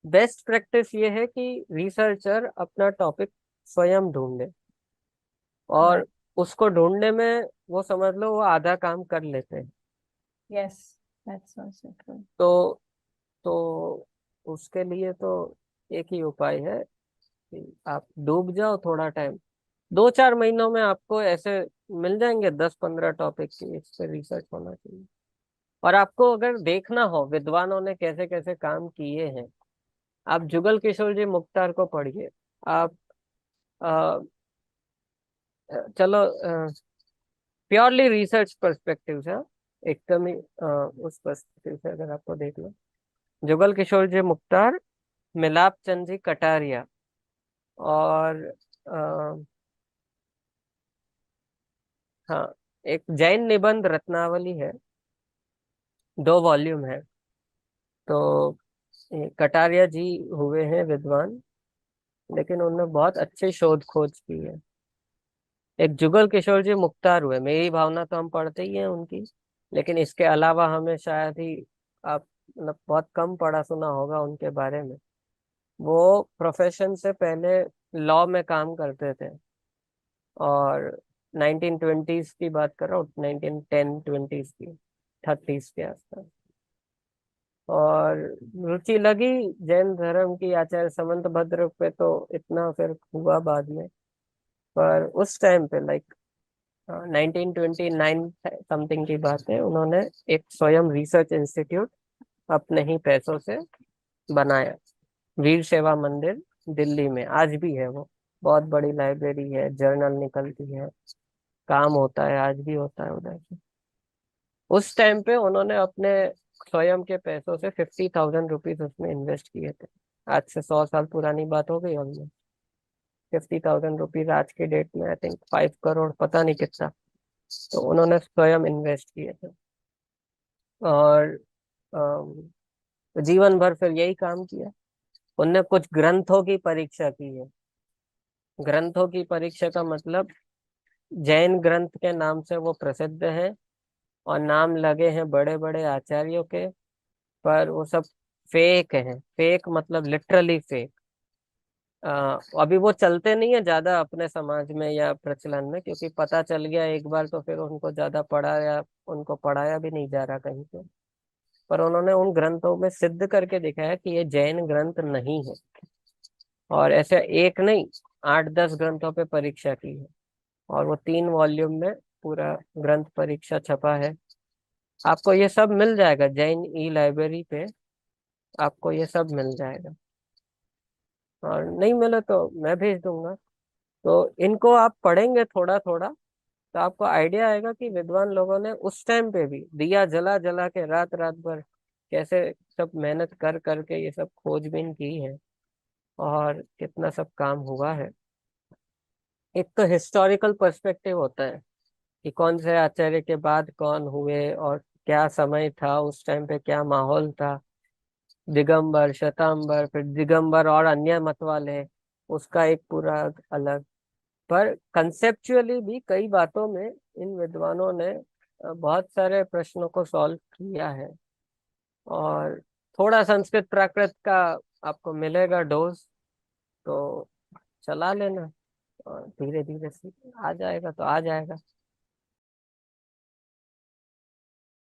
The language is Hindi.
बेस्ट प्रैक्टिस ये है कि रिसर्चर अपना टॉपिक स्वयं ढूंढे, और राइट। उसको ढूंढने में वो समझ लो वो आधा काम कर लेते हैं। Yes, that's also true. तो तो उसके लिए तो एक ही उपाय है कि आप डूब जाओ थोड़ा टाइम। 2-4 महीनों में आपको ऐसे मिल जाएंगे 10-15 टॉपिक की, इस पे रिसर्च होना चाहिए। और आपको अगर देखना हो विद्वानों ने कैसे कैसे काम किए हैं, आप जुगल किशोर जी मुख्तार को पढ़िए। आप अ, चलो, प्योरली रिसर्च पर्सपेक्टिव से, एकदम ही उस पर्सपेक्टिव से अगर आपको देखना, जुगल किशोर जी मुख्तार, मिलाप चंद जी कटारिया, और अ, हाँ, एक जैन निबंध रत्नावली है, 2 वॉल्यूम है। तो ये कटारिया जी हुए हैं विद्वान, लेकिन उन्होंने बहुत अच्छी शोध खोज की है। एक जुगल किशोर जी मुख्तार हुए, मेरी भावना तो हम पढ़ते ही हैं उनकी, लेकिन इसके अलावा हमें शायद ही, आप मतलब बहुत कम पढ़ा सुना होगा उनके बारे में। वो प्रोफेशन से पहले लॉ में काम करते थे, और 1920s की बात कर रहा हूँ, 1910-20s की, 30s के आसपास। और रुचि लगी जैन धर्म की आचार्य समंत भद्र पे, तो इतना फिर हुआ बाद में। पर उस टाइम पे, लाइक 1929 समथिंग की बात है, उन्होंने एक स्वयं रिसर्च इंस्टीट्यूट अपने ही पैसों से बनाया, वीर सेवा मंदिर, दिल्ली में आज भी है वो। बहुत बड़ी लाइब्रेरी है, जर्नल निकलती है, काम होता है, आज भी होता है उधर से। उस टाइम पे उन्होंने अपने स्वयं के पैसों से 50,000 रुपीज उसमें इन्वेस्ट किए थे। आज से 100 साल पुरानी बात हो गई ऑलमोस्ट। 50,000 रुपीज आज के डेट में आई थिंक 5 करोड़, पता नहीं कितना। तो उन्होंने स्वयं इन्वेस्ट किए थे, और जीवन भर फिर यही काम किया। उनने कुछ ग्रंथों की परीक्षा की है। ग्रंथों की परीक्षा का मतलब, जैन ग्रंथ के नाम से वो प्रसिद्ध है, और नाम लगे हैं बड़े बड़े आचार्यों के, पर वो सब फेक है। फेक मतलब लिटरली फेक। अभी वो चलते नहीं है ज्यादा अपने समाज में या प्रचलन में, क्योंकि पता चल गया एक बार तो फिर उनको ज्यादा पढ़ाया, उनको पढ़ाया भी नहीं जा रहा कहीं पे। पर उन्होंने उन ग्रंथों में सिद्ध करके दिखाया कि ये जैन ग्रंथ नहीं है। और ऐसे एक नहीं, 8-10 ग्रंथों पे परीक्षा की है, और वो 3 वॉल्यूम में पूरा ग्रंथ परीक्षा छपा है। आपको ये सब मिल जाएगा जैन ई लाइब्रेरी पे, आपको ये सब मिल जाएगा। और नहीं मिले तो मैं भेज दूंगा। तो इनको आप पढ़ेंगे थोड़ा थोड़ा, तो आपको आइडिया आएगा कि विद्वान लोगों ने उस टाइम पे भी दिया जला जला के रात रात भर कैसे सब मेहनत कर करके ये सब खोजबीन की है, और कितना सब काम हुआ है। एक तो हिस्टोरिकल पर्सपेक्टिव होता है कि कौन से आचार्य के बाद कौन हुए, और क्या समय था उस टाइम पे, क्या माहौल था। दिगंबर, श्वेतांबर, फिर दिगंबर और अन्य मत वाले, उसका एक पूरा अलग। पर कंसेप्चुअली भी कई बातों में इन विद्वानों ने बहुत सारे प्रश्नों को सॉल्व किया है। और थोड़ा संस्कृत प्राकृत का आपको मिलेगा डोज, तो चला लेना, और धीरे धीरे से आ जाएगा तो आ जाएगा।